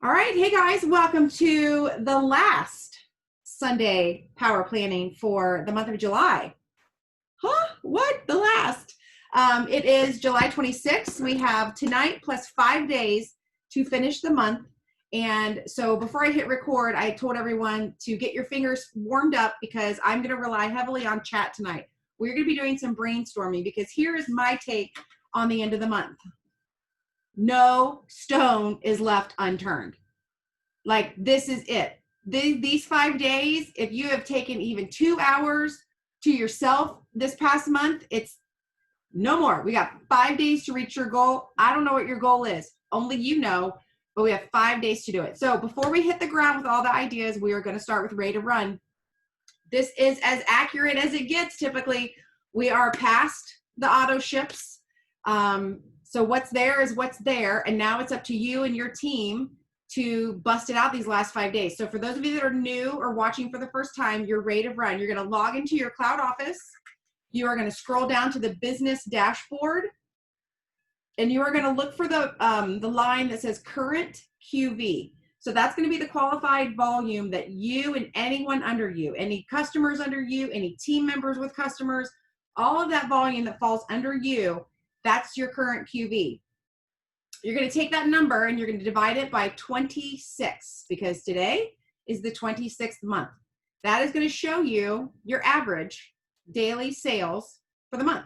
All right. Hey guys, welcome to the last Sunday power planning for the month of July. Huh? What? The last? It is July 26th. We have tonight plus 5 days to finish the month. And so before I hit record, I told everyone to get your fingers warmed up because I'm going to rely heavily on chat tonight. We're going to be doing some brainstorming because here is my take on the end of the month. No stone is left unturned. Like, this is it. These 5 days, if you have taken even 2 hours to yourself this past month, it's no more. We got 5 days to reach your goal. I don't know what your goal is. Only you know, but we have 5 days to do it. So before we hit the ground with all the ideas, we are going to start with Ready to Run. This is as accurate as it gets. Typically, we are past the auto ships. So what's there is what's there. And now it's up to you and your team to bust it out these last 5 days. So for those of you that are new or watching for the first time, you're ready to run. You're going to log into your cloud office. You are going to scroll down to the business dashboard, and you are going to look for the line that says current QV. So that's going to be the qualified volume that you and anyone under you, any customers under you, any team members with customers, all of that volume that falls under you, that's your current QV. You're going to take that number and you're going to divide it by 26 because today is the 26th month. That is going to show you your average daily sales for the month.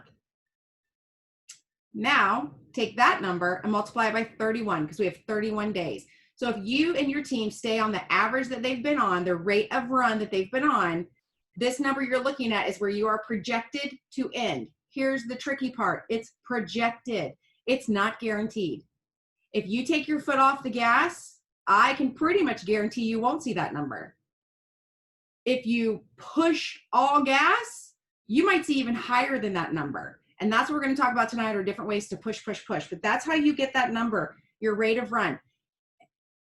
Now, take that number and multiply it by 31 because we have 31 days. So if you and your team stay on the average that they've been on, the rate of run that they've been on, this number you're looking at is where you are projected to end. Here's the tricky part. It's projected. It's not guaranteed. If you take your foot off the gas, I can pretty much guarantee you won't see that number. If you push all gas, you might see even higher than that number. And that's what we're going to talk about tonight, are different ways to push. But that's how you get that number, your rate of run.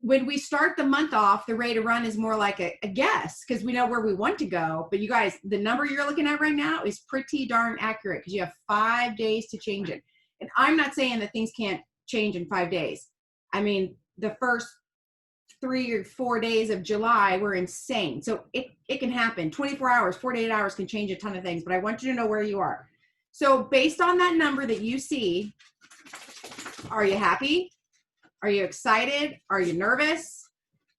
When we start the month off, the rate of run is more like a guess because we know where we want to go. But you guys, the number you're looking at right now is pretty darn accurate because you have 5 days to change it. And I'm not saying that things can't change in 5 days. I mean, the first 3 or 4 days of July were insane. So it can happen. 24 hours, 48 hours can change a ton of things, but I want you to know where you are. So based on that number that you see, are you happy? Are you excited? Are you nervous?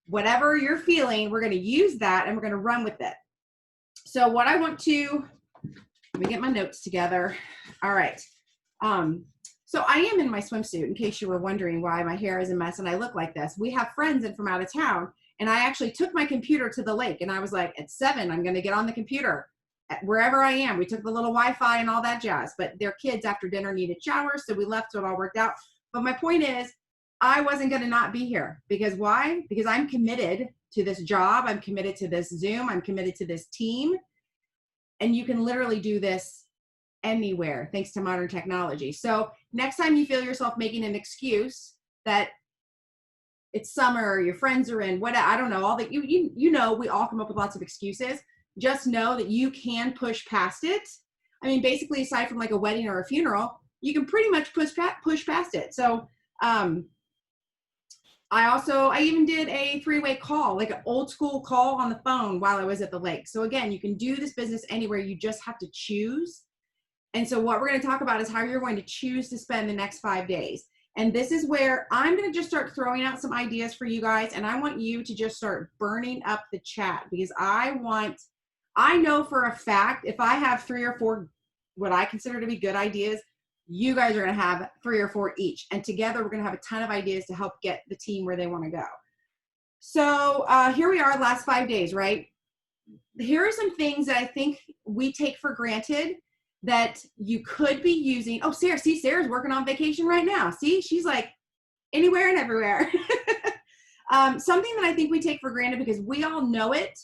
Whatever you're feeling, we're going to use that and we're going to run with it. So what I want to, let me get my notes together. All right. So I am in my swimsuit, in case you were wondering why my hair is a mess and I look like this. We have friends in from out of town, and I actually took my computer to the lake, and I was like, at 7, I'm going to get on the computer wherever I am. We took the little Wi-Fi and all that jazz, but their kids after dinner needed showers, so we left, so it all worked out. But my point is, I wasn't going to not be here. Because why? Because I'm committed to this job. I'm committed to this Zoom. I'm committed to this team. And you can literally do this anywhere thanks to modern technology. So next time you feel yourself making an excuse that it's summer or your friends are in, what, I don't know, all that you know, we all come up with lots of excuses. Just know that you can push past it. I mean, basically, aside from like a wedding or a funeral, you can pretty much push past it. So I even did a 3-way call, like an old school call on the phone while I was at the lake. So again, you can do this business anywhere. You just have to choose. And so what we're going to talk about is how you're going to choose to spend the next 5 days. And this is where I'm going to just start throwing out some ideas for you guys. And I want you to just start burning up the chat because I know for a fact, if I have 3 or 4, what I consider to be good ideas, you guys are going to have 3 or 4 each. And together we're going to have a ton of ideas to help get the team where they want to go. So here we are, last 5 days, right? Here are some things that I think we take for granted that you could be using. Oh, Sarah, see, Sarah's working on vacation right now. See, she's like anywhere and everywhere. Something that I think we take for granted because we all know it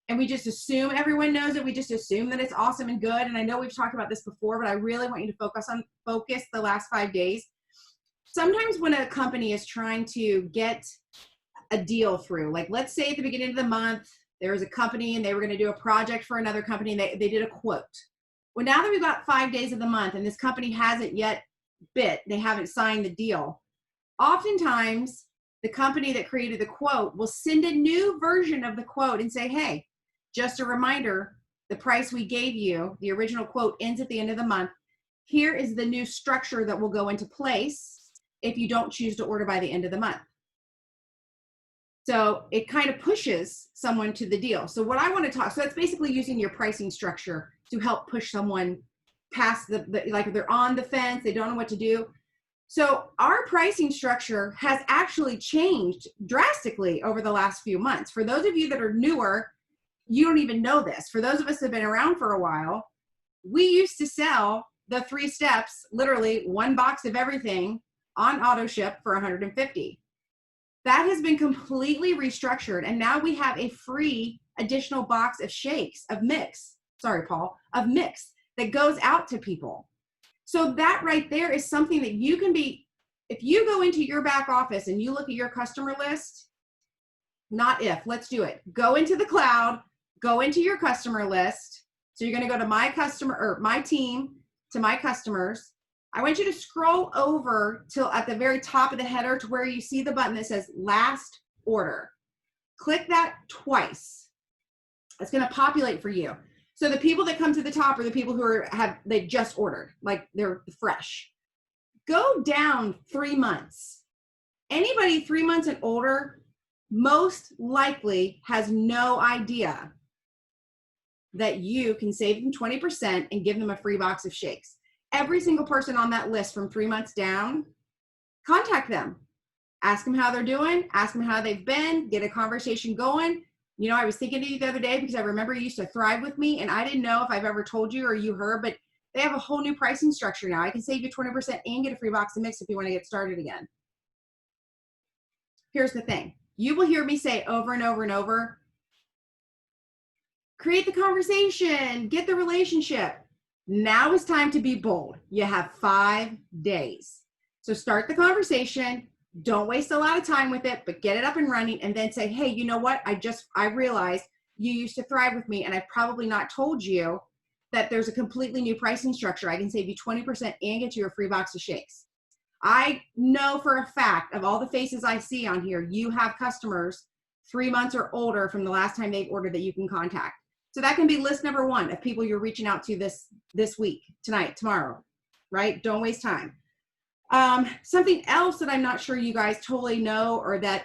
and we just assume everyone knows it. We just assume that it's awesome and good. And I know we've talked about this before, but I really want you to focus the last 5 days. Sometimes when a company is trying to get a deal through, like let's say at the beginning of the month, there was a company and they were going to do a project for another company and they did a quote. Well, now that we've got 5 days of the month and this company hasn't yet bid, they haven't signed the deal. Oftentimes the company that created the quote will send a new version of the quote and say, hey, just a reminder, the price we gave you, the original quote, ends at the end of the month. Here is the new structure that will go into place if you don't choose to order by the end of the month. So it kind of pushes someone to the deal. So what I want to talk, so that's basically using your pricing structure to help push someone past like they're on the fence, they don't know what to do. So our pricing structure has actually changed drastically over the last few months. For those of you that are newer, you don't even know this. For those of us that have been around for a while, we used to sell the 3 steps, literally 1 box of everything on auto ship for $150. That has been completely restructured. And now we have a free additional box of shakes, of mix, sorry, Paul, of mix that goes out to people. So that right there is something that you can be, if you go into your back office and you look at your customer list, not if, let's do it. Go into the cloud, go into your customer list. So you're going to go to my customer or my team to my customers. I want you to scroll over till at the very top of the header to where you see the button that says last order. Click that twice. It's going to populate for you. So the people that come to the top are the people who they just ordered, like they're fresh. Go down 3 months. Anybody 3 months and older most likely has no idea that you can save them 20% and give them a free box of shakes. Every single person on that list from 3 months down, contact them. Ask them how they're doing. Ask them how they've been. Get a conversation going. You know, I was thinking of you the other day because I remember you used to thrive with me, and I didn't know if I've ever told you or you heard, but they have a whole new pricing structure now. I can save you 20% and get a free box of mix if you want to get started again. Here's the thing. You will hear me say over and over and over, create the conversation, get the relationship. Now is time to be bold. You have 5 days. So start the conversation. Don't waste a lot of time with it, but get it up and running and then say, hey, you know what? I realized you used to thrive with me and I've probably not told you that there's a completely new pricing structure. I can save you 20% and get you a free box of shakes. I know for a fact of all the faces I see on here, you have customers 3 months or older from the last time they've ordered that you can contact. So that can be list number 1 of people you're reaching out to this week, tonight, tomorrow, right? Don't waste time. Something else that I'm not sure you guys totally know or that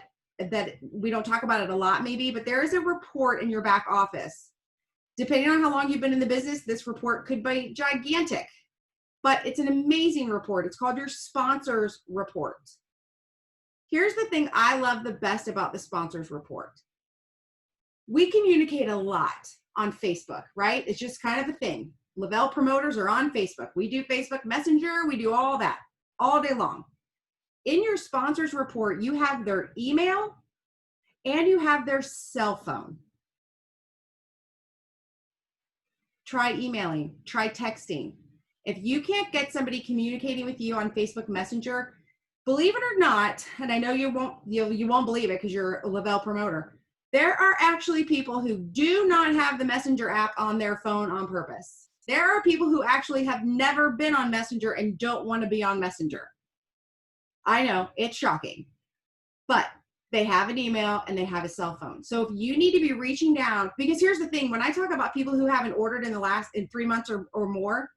we don't talk about it a lot maybe, but there is a report in your back office. Depending on how long you've been in the business, this report could be gigantic, but it's an amazing report. It's called your sponsors report. Here's the thing I love the best about the sponsors report. We communicate a lot on Facebook, right? It's just kind of a thing. Lavelle promoters are on Facebook. We do Facebook Messenger. We do all that all day long. In your sponsors report, you have their email and you have their cell phone. Try emailing, try texting. If you can't get somebody communicating with you on Facebook Messenger, believe it or not, and I know you won't believe it because you're a Lavelle promoter, there are actually people who do not have the Messenger app on their phone on purpose. There are people who actually have never been on Messenger and don't want to be on Messenger. I know, it's shocking, but they have an email and they have a cell phone. So if you need to be reaching down, because here's the thing, when I talk about people who haven't ordered in 3 months or more,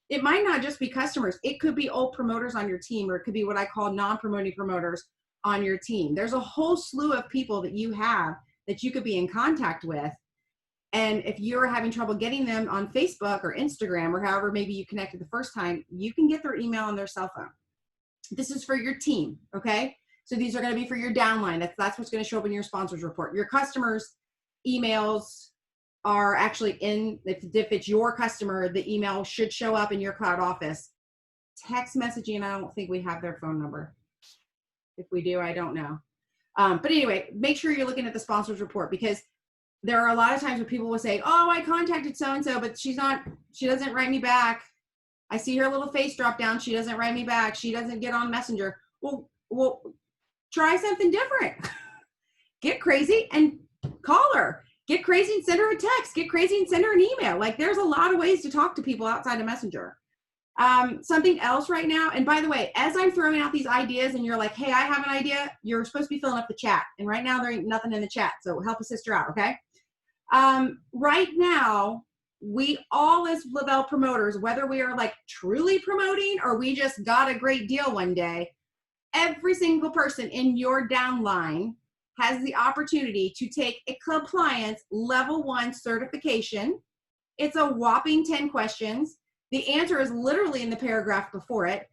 it might not just be customers. It could be old promoters on your team, or it could be what I call non-promoting promoters on your team. There's a whole slew of people that you have that you could be in contact with. And if you're having trouble getting them on Facebook or Instagram or however maybe you connected the first time, you can get their email on their cell phone. This is for your team, okay? So these are going to be for your downline. That's what's going to show up in your sponsors report. Your customers' emails are actually if it's your customer, the email should show up in your cloud office. Text messaging, I don't think we have their phone number. If we do, I don't know. But anyway, make sure you're looking at the sponsors report, because there are a lot of times where people will say, oh, I contacted so-and-so, but she doesn't write me back. I see her little face drop down. She doesn't write me back. She doesn't get on Messenger. Well, try something different. Get crazy and call her. Get crazy and send her a text. Get crazy and send her an email. Like, there's a lot of ways to talk to people outside of Messenger. Something else right now, and by the way, as I'm throwing out these ideas and you're like, hey, I have an idea, you're supposed to be filling up the chat. And right now there ain't nothing in the chat. So help a sister out, okay? Right now, we all as Lavelle promoters, whether we are like truly promoting or we just got a great deal one day, every single person in your downline has the opportunity to take a compliance level 1 certification. It's a whopping 10 questions. The answer is literally in the paragraph before it.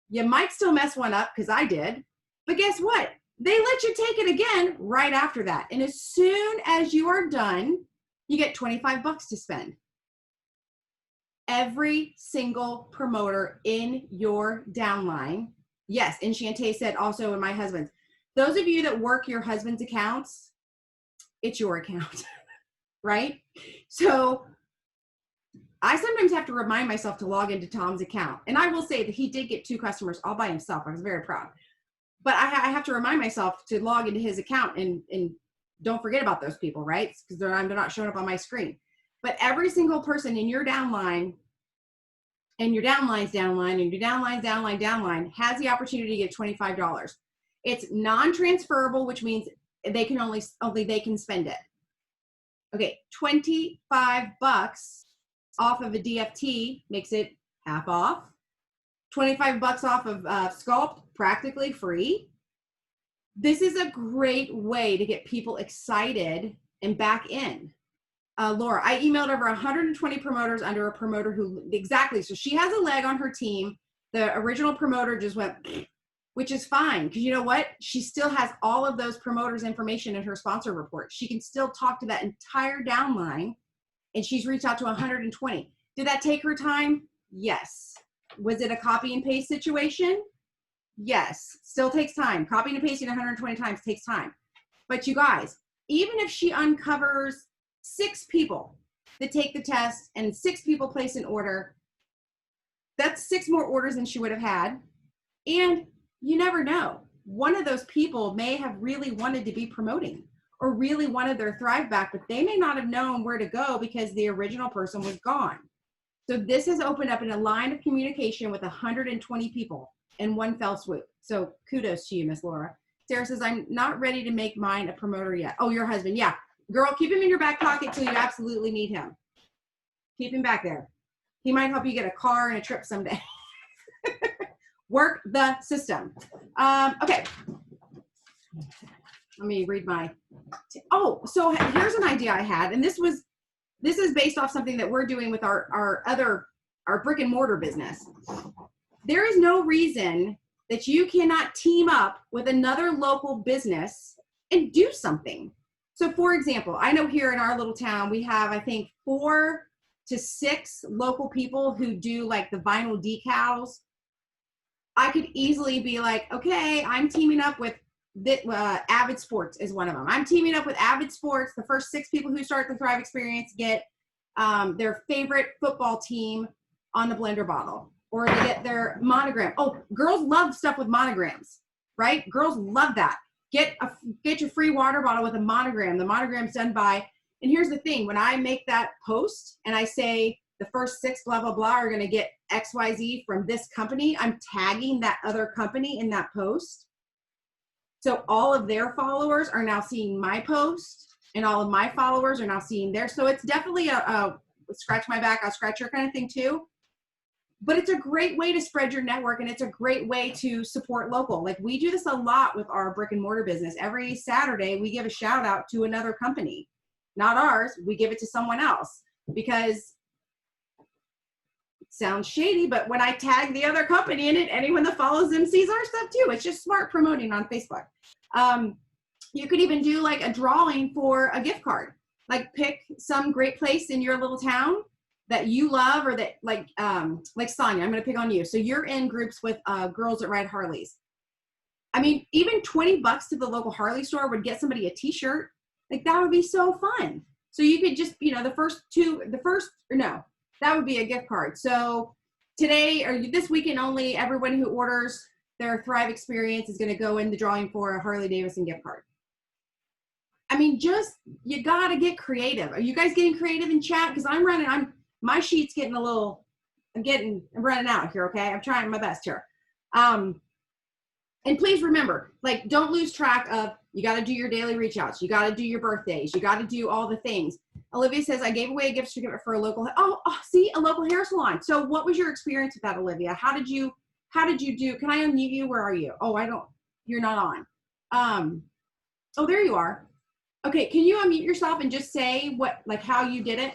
You might still mess one up because I did, but guess what? They let you take it again right after that. And as soon as you are done, you get 25 bucks to spend. Every single promoter in your downline. Yes, and Shantae said also in my husband's. Those of you that work your husband's accounts, it's your account, right? So I sometimes have to remind myself to log into Tom's account. And I will say that he did get 2 customers all by himself. I was very proud. But I have to remind myself to log into his account and don't forget about those people, right? Because they're not showing up on my screen. But every single person in your downline and your downline's downline and your downline's downline has the opportunity to get $25. It's non-transferable, which means they can only they can spend it. Okay, 25 bucks off of a DFT makes it half off. 25 bucks off of Sculpt, practically free. This is a great way to get people excited and back in. Laura, I emailed over 120 promoters under a promoter who, exactly, so she has a leg on her team. The original promoter just went, which is fine, because you know what? She still has all of those promoters' information in her sponsor report. She can still talk to that entire downline, and she's reached out to 120. Did that take her time? Yes. Was it a copy and paste situation? Yes. Still takes time. Copying and pasting 120 times takes time. But you guys, even if she uncovers 6 people that take the test and 6 people place an order, that's 6 more orders than she would have had. And you never know. One of those people may have really wanted to be promoting or really wanted their Thrive back, but they may not have known where to go because the original person was gone. So this has opened up in a line of communication with 120 people in one fell swoop. So kudos to you, Miss Laura. Sarah says, I'm not ready to make mine a promoter yet. Oh, your husband. Yeah. Girl, keep him in your back pocket till you absolutely need him. Keep him back there. He might help you get a car and a trip someday. Work the system. Okay. Let me read my, so here's an idea I had. And this is based off something that we're doing with our brick and mortar business. There is no reason that you cannot team up with another local business and do something. So for example, I know here in our little town, we have, I think, 4 to 6 local people who do like the vinyl decals. I could easily be like, okay, I'm teaming up with Avid Sports is one of them. I'm teaming up with Avid Sports. The first 6 people who start the Thrive Experience get their favorite football team on the blender bottle, or they get their monogram. Oh, girls love stuff with monograms, right? Girls love that. Get your free water bottle with a monogram. The monogram's done by, and here's the thing, when I make that post and I say the first 6 blah, blah, blah are gonna get XYZ from this company, I'm tagging that other company in that post. So all of their followers are now seeing my post and all of my followers are now seeing theirs. So it's definitely a scratch my back, I'll scratch your kind of thing too. But it's a great way to spread your network, and it's a great way to support local. Like we do this a lot with our brick and mortar business. Every Saturday, we give a shout out to another company, not ours. We give it to someone else because it sounds shady, but when I tag the other company in it, anyone that follows them sees our stuff too. It's just smart promoting on Facebook. You could even do like a drawing for a gift card. Like pick some great place in your little town that you love, or that like Sonia, I'm going to pick on you. So you're in groups with girls that ride Harleys. I mean, even 20 bucks to the local Harley store would get somebody a t-shirt. Like that would be so fun. So you could just, that would be a gift card. So today or this weekend only, everyone who orders their Thrive Experience is going to go in the drawing for a Harley Davidson gift card. I mean, you got to get creative. Are you guys getting creative in chat? Because my sheet's getting a little I'm running out here. Okay. I'm trying my best here. And please remember, like, don't lose track of, you got to do your daily reach outs. You got to do your birthdays. You got to do all the things. Olivia says, I gave away a gift certificate for a local, see, a local hair salon. So what was your experience with that, Olivia? How did you do? Can I unmute you? Where are you? You're not on. Oh, there you are. Okay. Can you unmute yourself and just say how you did it?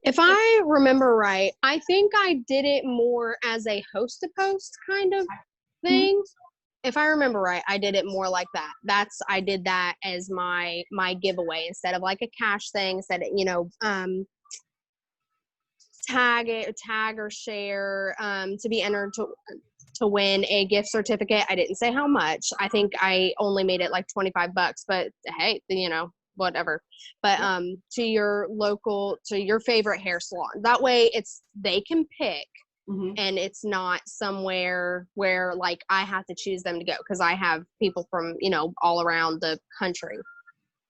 If I remember right, I think I did it more as a host to post kind of thing. Mm-hmm. If I remember right, I did it more like that. I did that as my giveaway instead of like a cash thing. Instead of, tag or share to be entered to win a gift certificate. I didn't say how much. I think I only made it like $25, but hey, whatever. But to your favorite hair salon. That way they can pick. Mm-hmm. And it's not somewhere where like I have to choose them to go, because I have people from all around the country.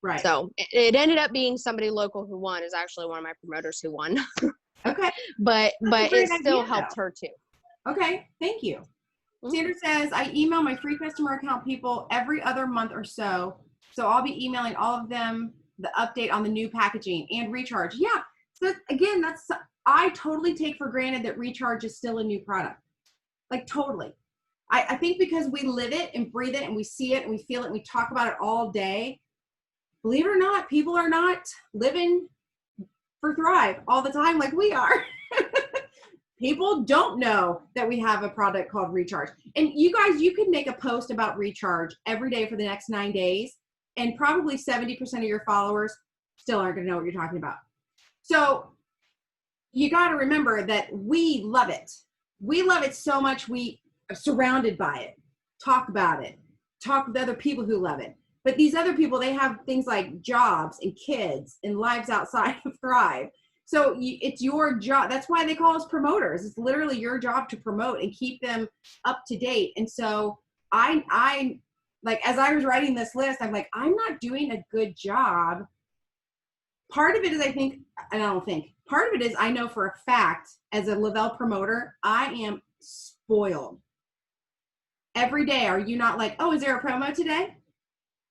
Right. So it ended up being somebody local who won. Is actually one of my promoters who won. Okay. but it still helped her too. Okay. Thank you. Mm-hmm. Sandra says, I email my free customer account people every other month or so. So I'll be emailing all of them the update on the new packaging and recharge. Yeah. So again, I totally take for granted that recharge is still a new product. Like totally. I think because we live it and breathe it and we see it and we feel it and we talk about it all day. Believe it or not, people are not living for Thrive all the time like we are. People don't know that we have a product called Recharge. And you guys, you can make a post about Recharge every day for the next 9 days, and probably 70% of your followers still aren't going to know what you're talking about. So you got to remember that we love it. We love it so much. We are surrounded by it, talk about it, talk with other people who love it. But these other people, they have things like jobs and kids and lives outside of Thrive. So it's your job. That's why they call us promoters. It's literally your job to promote and keep them up to date. And so I like, as I was writing this list, I'm like, I'm not doing a good job. Part of it is part of it is I know for a fact, as a Lavelle promoter, I am spoiled. Every day, are you not like, oh, is there a promo today?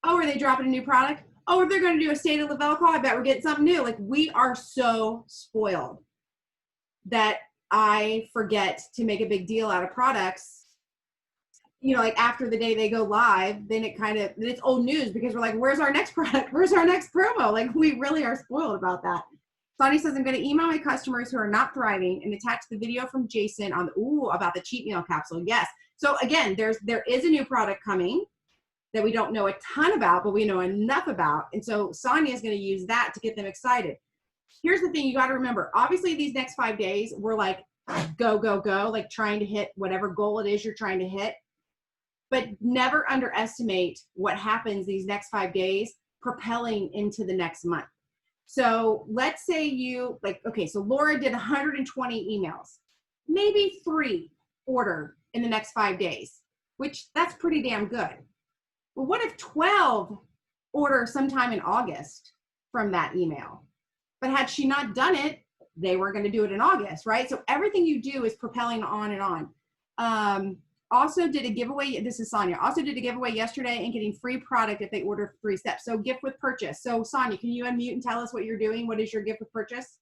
Oh, are they dropping a new product? Oh, if they're going to do a State of Lavelle call, I bet we're getting something new. Like, we are so spoiled that I forget to make a big deal out of products. Like after the day they go live, then it's old news, because we're like, where's our next product? Where's our next promo? Like, we really are spoiled about that. Sonny says, I'm going to email my customers who are not thriving and attach the video from Jason about the cheat meal capsule. Yes. So again, there is a new product coming that we don't know a ton about, but we know enough about. And so Sonia is going to use that to get them excited. Here's the thing you got to remember. Obviously, these next 5 days, we're like, go, go, go, like trying to hit whatever goal it is you're trying to hit. But never underestimate what happens these next 5 days propelling into the next month. So let's say so Laura did 120 emails. Maybe 3 order in the next 5 days, which that's pretty damn good. Well, what if 12 order sometime in August from that email? But had she not done it, they weren't going to do it in August, right? So everything you do is propelling on and on. Also did a giveaway. This is Sonia. Also did a giveaway yesterday and getting free product if they order 3 steps. So gift with purchase. So Sonia, can you unmute and tell us what you're doing? What is your gift with purchase?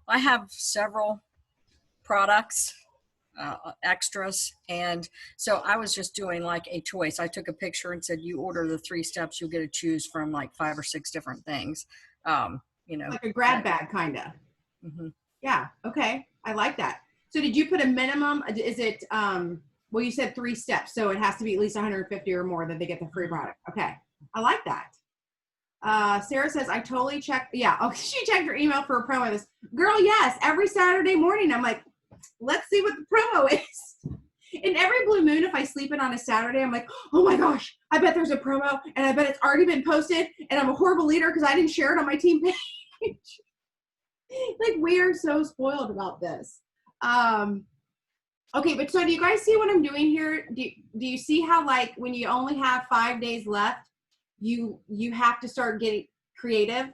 I have several products, extras. And so I was just doing like a choice. I took a picture and said, you order the 3 steps, you'll get to choose from like 5 or 6 different things. Like a grab bag kind of. Mm-hmm. Yeah. Okay. I like that. So did you put a minimum? Is it, well, you said 3 steps, so it has to be at least 150 or more that they get the free product. Okay. I like that. Sarah says, I totally checked. Yeah. Oh, she checked her email for a promo. This girl. Yes. Every Saturday morning, I'm like, let's see what the promo is. And every blue moon, if I sleep in on a Saturday, I'm like, oh my gosh, I bet there's a promo and I bet it's already been posted and I'm a horrible leader because I didn't share it on my team page. Like, we are so spoiled about this. Okay, but so do you guys see what I'm doing here? Do you see how, like, when you only have 5 days left, you have to start getting creative?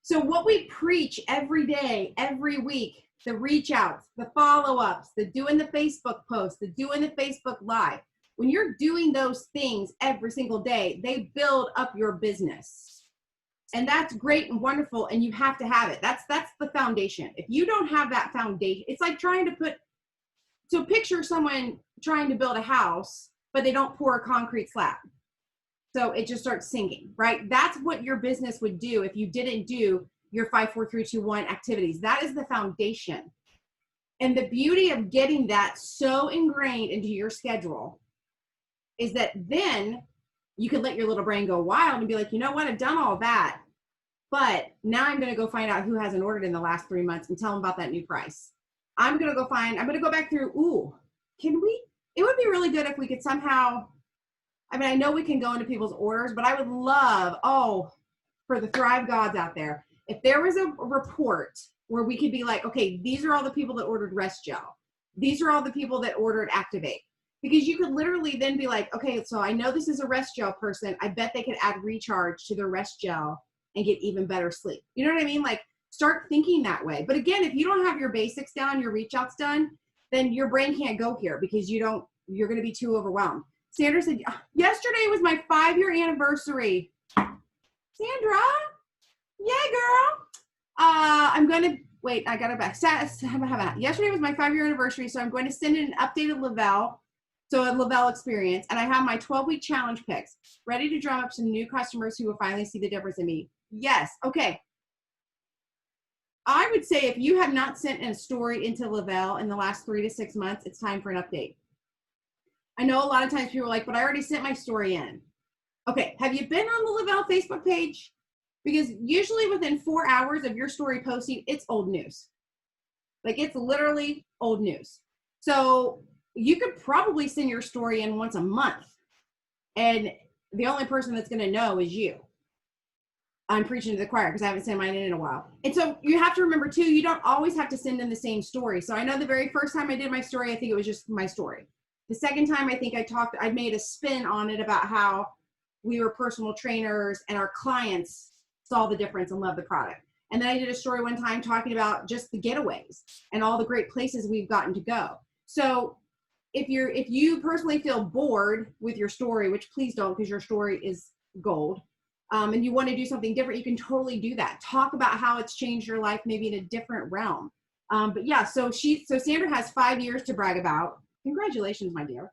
So what we preach every day, every week, the reach outs, the follow-ups, the doing the Facebook posts, the doing the Facebook Live, when you're doing those things every single day, they build up your business. And that's great and wonderful, and you have to have it. That's the foundation. If you don't have that foundation, it's like trying to so picture someone trying to build a house, but they don't pour a concrete slab. So it just starts sinking, right? That's what your business would do if you didn't do your 5, 4, 3, 2, 1 activities. That is the foundation. And the beauty of getting that so ingrained into your schedule is that then you can let your little brain go wild and be like, you know what, I've done all that, but now I'm going to go find out who hasn't ordered in the last 3 months and tell them about that new price. I'm going to go back through, it would be really good if we could somehow, I know we can go into people's orders, but I would love, for the Thrive gods out there, if there was a report where we could be like, okay, these are all the people that ordered Rest Gel. These are all the people that ordered Activate. Because you could literally then be like, okay, so I know this is a Rest Gel person. I bet they could add Recharge to their Rest Gel and get even better sleep. You know what I mean? Like, start thinking that way. But again, if you don't have your basics down, your reach outs done, then your brain can't go here because you're going to be too overwhelmed. Sandra said, yesterday was my 5-year anniversary. Sandra? Yeah, girl. I got it back. Yesterday was my 5-year anniversary, so I'm going to send in an updated Lavelle, so a Lavelle experience, and I have my 12-week challenge picks ready to drum up some new customers who will finally see the difference in me. Yes. Okay. I would say if you have not sent a story into Lavelle in the last 3 to 6 months, it's time for an update. I know a lot of times people are like, but I already sent my story in. Okay, have you been on the Lavelle Facebook page? Because usually within 4 hours of your story posting, it's old news. Like, it's literally old news. So you could probably send your story in once a month, and the only person that's going to know is you. I'm preaching to the choir because I haven't sent mine in a while. And so you have to remember too, you don't always have to send in the same story. So I know the very first time I did my story, I think it was just my story. The second time I think I made a spin on it about how we were personal trainers and our clients saw the difference and loved the product. And then I did a story one time talking about just the getaways and all the great places we've gotten to go. So if you personally feel bored with your story, which please don't, because your story is gold, and you want to do something different, you can totally do that. Talk about how it's changed your life, maybe in a different realm. But yeah, so Sandra has 5 years to brag about. Congratulations, my dear.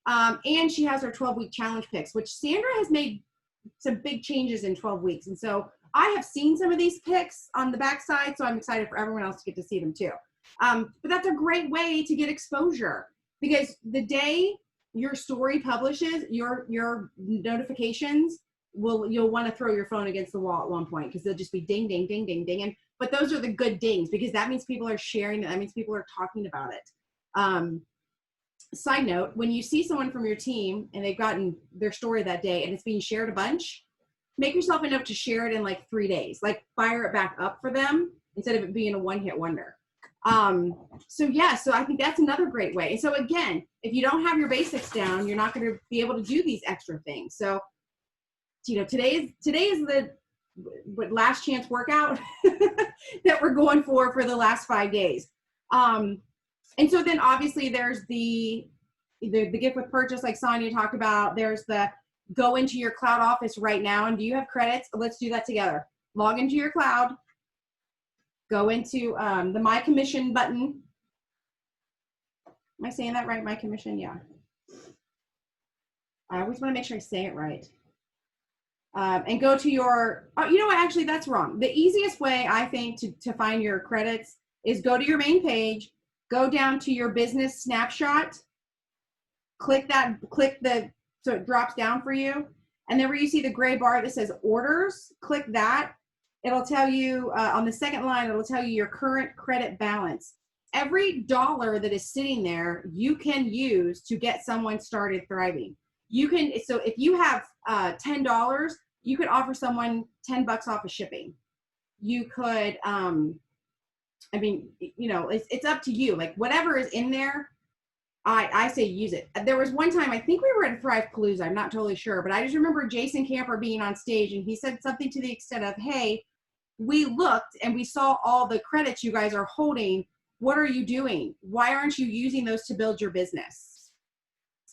And she has her 12-week challenge picks, which Sandra has made some big changes in 12 weeks. And so I have seen some of these picks on the backside, so I'm excited for everyone else to get to see them too. But that's a great way to get exposure, because the day your story publishes, your notifications you'll want to throw your phone against the wall at one point, because they'll just be ding, ding, ding, ding, ding. But those are the good dings, because that means people are sharing it. That means people are talking about it. Side note, when you see someone from your team and they've gotten their story that day and it's being shared a bunch, make yourself a note to share it in like 3 days, like fire it back up for them instead of it being a one-hit wonder. So I think that's another great way. And so again, if you don't have your basics down, you're not going to be able to do these extra things. So, today is the last chance workout that we're going for the last 5 days. And so then obviously there's the gift with purchase, like Sonia talked about. There's the go into your cloud office right now. And do you have credits? Let's do that together. Log into your cloud. Go into the My Commission button. Am I saying that right? My Commission? Yeah. I always want to make sure I say it right. And go to your, you know what, actually that's wrong. The easiest way I think to find your credits is go to your main page, go down to your business snapshot, click so it drops down for you. And then where you see the gray bar that says orders, click that. It'll tell you on the second line, it'll tell you your current credit balance. Every dollar that is sitting there, you can use to get someone started thriving. So if you have $10, you could offer someone $10 off of shipping. You could, it's up to you. Like whatever is in there, I say use it. There was one time, I think we were at Thrive Palooza, I'm not totally sure, but I just remember Jason Camper being on stage and he said something to the extent of, hey, we looked and we saw all the credits you guys are holding. What are you doing? Why aren't you using those to build your business?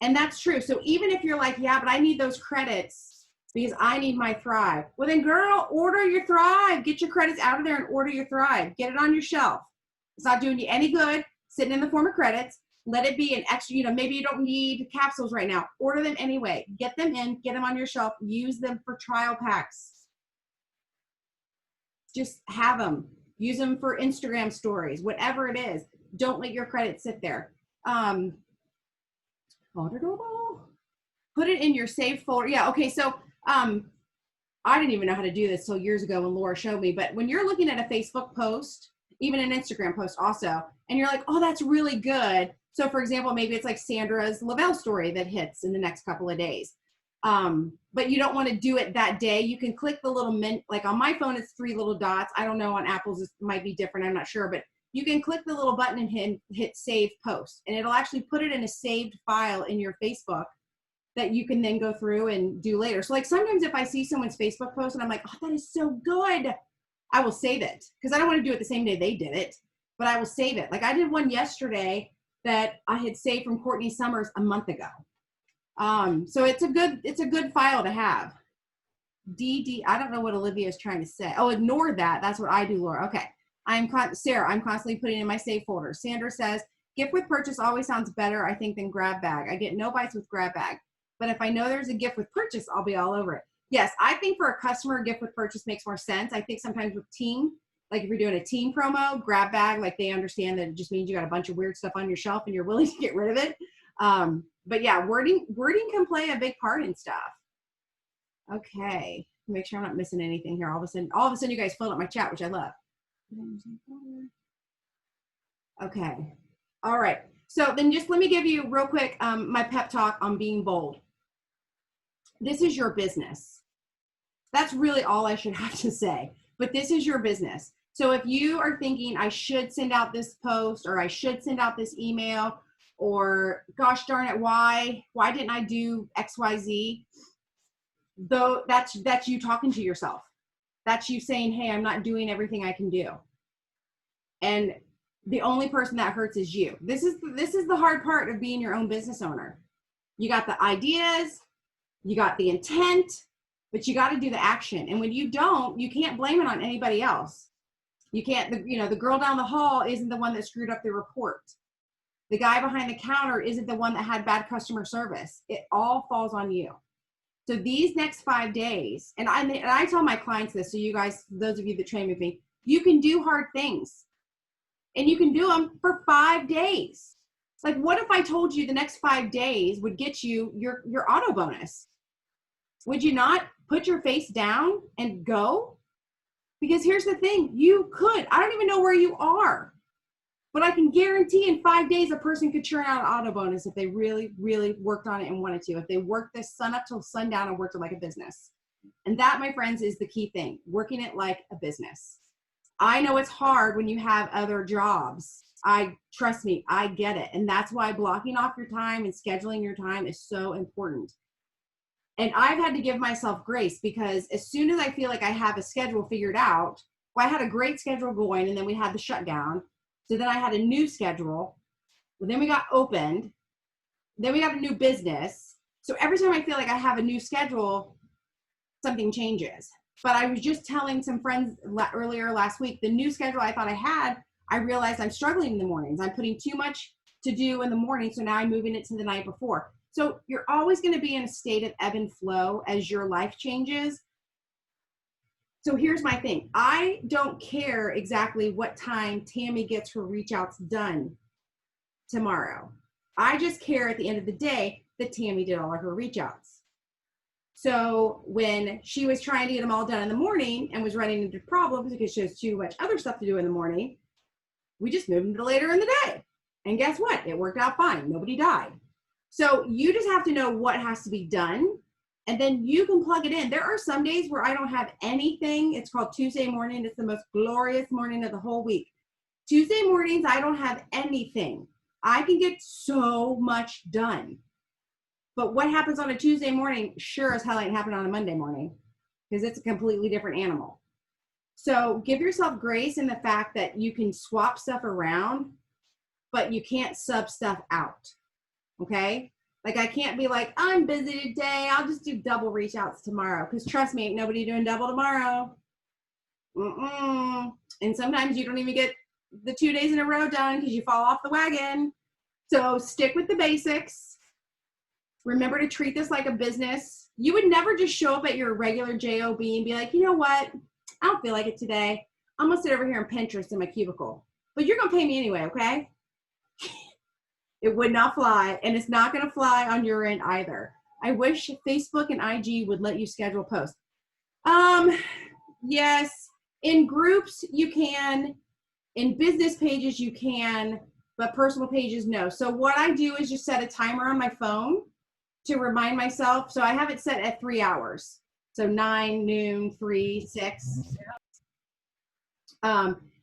And that's true. So even if you're like, yeah, but I need those credits because I need my Thrive. Well then, girl, order your Thrive. Get your credits out of there and order your Thrive. Get it on your shelf. It's not doing you any good sitting in the form of credits. Let it be an extra, maybe you don't need capsules right now. Order them anyway. Get them in, get them on your shelf. Use them for trial packs. Just have them. Use them for Instagram stories, whatever it is. Don't let your credits sit there. Put it in your saved folder. Yeah, okay, so I didn't even know how to do this till years ago when Laura showed me, but when you're looking at a Facebook post, even an Instagram post also, and you're like, oh, that's really good. So for example, maybe it's like Sandra's Lavelle story that hits in the next couple of days. But you don't want to do it that day. You can click the little like on my phone, it's 3 little dots. I don't know, on Apple's it might be different. I'm not sure, but you can click the little button and hit save post, and it'll actually put it in a saved file in your Facebook that you can then go through and do later. So like sometimes if I see someone's Facebook post and I'm like, oh, that is so good, I will save it because I don't want to do it the same day they did it, but I will save it. Like I did one yesterday that I had saved from Courtney Summers a month ago. So it's a good file to have. I don't know what Olivia is trying to say. Oh, ignore that. That's what I do, Laura. Okay. Sarah, I'm constantly putting in my save folder. Sandra says, gift with purchase always sounds better, I think, than grab bag. I get no bites with grab bag. But if I know there's a gift with purchase, I'll be all over it. Yes, I think for a customer, gift with purchase makes more sense. I think sometimes with team, like if you're doing a team promo, grab bag, like they understand that it just means you got a bunch of weird stuff on your shelf and you're willing to get rid of it. But yeah, wording can play a big part in stuff. Okay, make sure I'm not missing anything here. All of a sudden you guys filled up my chat, which I love. Okay, all right. So then just let me give you real quick my pep talk on being bold. This is your business. That's really all I should have to say, but this is your business. So if you are thinking I should send out this post or I should send out this email or gosh darn it, why didn't I do XYZ? Though that's you talking to yourself. That's you saying, hey, I'm not doing everything I can do. And the only person that hurts is you. This is the hard part of being your own business owner. You got the ideas, you got the intent, but you got to do the action. And when you don't, you can't blame it on anybody else. You can't, the girl down the hall isn't the one that screwed up the report. The guy behind the counter isn't the one that had bad customer service. It all falls on you. So these next 5 days, and I tell my clients this, so you guys, those of you that train with me, you can do hard things. And you can do them for 5 days. Like, what if I told you the next 5 days would get you your auto bonus? Would you not put your face down and go? Because here's the thing, you could. I don't even know where you are. But I can guarantee in 5 days, a person could churn out an auto bonus if they really, really worked on it and wanted to. If they worked this sun up till sundown and worked it like a business. And that, my friends, is the key thing, working it like a business. I know it's hard when you have other jobs. Trust me, I get it. And that's why blocking off your time and scheduling your time is so important. And I've had to give myself grace because as soon as I feel like I have a schedule figured out, well, I had a great schedule going and then we had the shutdown. So then I had a new schedule. Well, then we got opened. Then we got a new business. So every time I feel like I have a new schedule, something changes. But I was just telling some friends earlier last week, the new schedule I thought I had, I realized I'm struggling in the mornings. I'm putting too much to do in the morning. So now I'm moving it to the night before. So you're always going to be in a state of ebb and flow as your life changes. So here's my thing. I don't care exactly what time Tammy gets her reach outs done tomorrow. I just care at the end of the day that Tammy did all of her reach outs. So when she was trying to get them all done in the morning and was running into problems because she has too much other stuff to do in the morning, we just moved them to later in the day. And guess what? It worked out fine. Nobody died. So you just have to know what has to be done. And then you can plug it in. There are some days where I don't have anything. It's called Tuesday morning. It's the most glorious morning of the whole week. Tuesday mornings, I don't have anything. I can get so much done. But what happens on a Tuesday morning sure as hell ain't happening on a Monday morning because it's a completely different animal. So give yourself grace in the fact that you can swap stuff around, but you can't sub stuff out. Okay? Like I can't be like, I'm busy today. I'll just do double reach outs tomorrow. Because trust me, ain't nobody doing double tomorrow. And sometimes you don't even get the 2 days in a row done because you fall off the wagon. So stick with the basics. Remember to treat this like a business. You would never just show up at your regular JOB and be like, you know what? I don't feel like it today. I'm going to sit over here and Pinterest in my cubicle. But you're going to pay me anyway, okay? It would not fly, and it's not going to fly on your end either. I wish Facebook and IG would let you schedule posts. Yes, in groups you can, in business pages you can, but personal pages no. So what I do is just set a timer on my phone to remind myself. So I have it set at 3 hours. So 9, noon, 3, 6.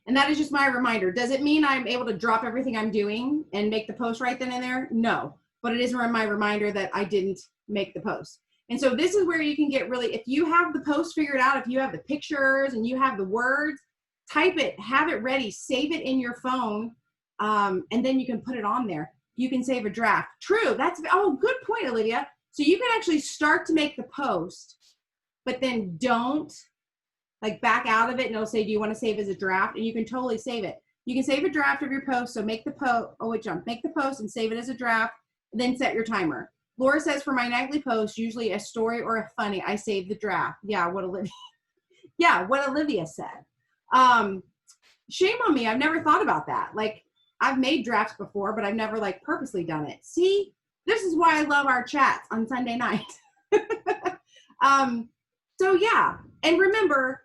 And that is just my reminder. Does it mean I'm able to drop everything I'm doing and make the post right then and there? No, but it is my reminder that I didn't make the post. And so this is where you can get really, if you have the post figured out, if you have the pictures and you have the words, type it, have it ready, save it in your phone, and then you can put it on there. You can save a draft. True, good point, Olivia. So you can actually start to make the post, but then don't like back out of it, and it'll say, do you want to save as a draft? And you can totally save it. You can save a draft of your post. So make the post, make the post and save it as a draft, then set your timer. Laura says for my nightly post, usually a story or a funny, I save the draft. Yeah, what Olivia said. Shame on me. I've never thought about that. Like I've made drafts before, but I've never like purposely done it. See, this is why I love our chats on Sunday night. So yeah. And remember,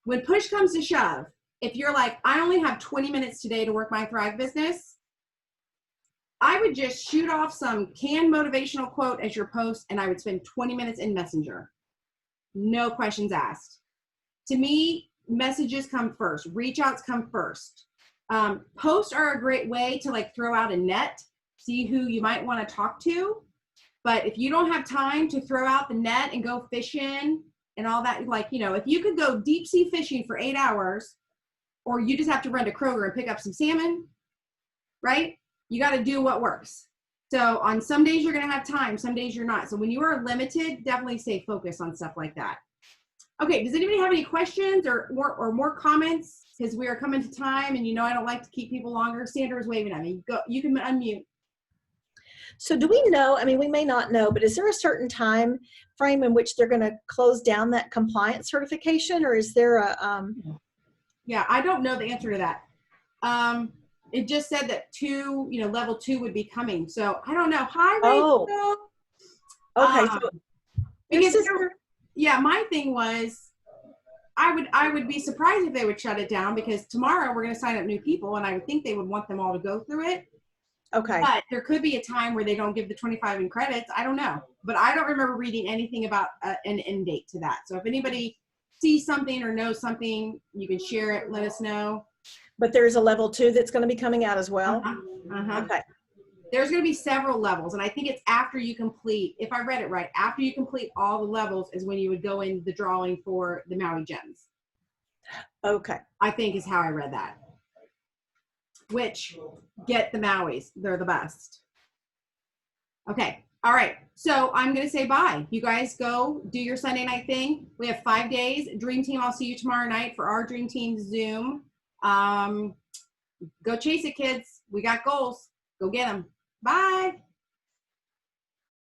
when push comes to shove, if you're like, I only have 20 minutes today to work my Thrive business, I would just shoot off some canned motivational quote as your post, and I would spend 20 minutes in Messenger. No questions asked. To me, messages come first. Reach outs come first. Posts are a great way to like throw out a net, see who you might want to talk to. But if you don't have time to throw out the net and go fishing and all that, like, you know, if you could go deep sea fishing for 8 hours, or you just have to run to Kroger and pick up some salmon, right? You got to do what works. So on some days you're going to have time, some days you're not. So when you are limited, definitely stay focused on stuff like that. Okay, does anybody have any questions or more comments? Because we are coming to time, and you know I don't like to keep people longer. Sandra is waving at me. Go, you can unmute. So do we know, I mean, we may not know, but is there a certain time frame in which they're going to close down that compliance certification, or is there a... Yeah, I don't know the answer to that. It just said that level 2 would be coming. So I don't know. Hi, Rachel. Okay. So because yeah, my thing was, I would be surprised if they would shut it down, because tomorrow we're going to sign up new people, and I would think they would want them all to go through it. Okay. But there could be a time where they don't give the 25 in credits. I don't know. But I don't remember reading anything about an end date to that. So if anybody sees something or knows something, you can share it. Let us know. But there's a level 2 that's going to be coming out as well? Okay. There's going to be several levels. And I think it's after you complete, if I read it right, after you complete all the levels is when you would go in the drawing for the Maui Gems. Okay. I think is how I read that. Which, get the Mauis. They're the best. Okay. All right. So I'm going to say bye. You guys go do your Sunday night thing. We have 5 days. Dream Team, I'll see you tomorrow night for our Dream Team Zoom. Go chase it, kids. We got goals. Go get them. Bye.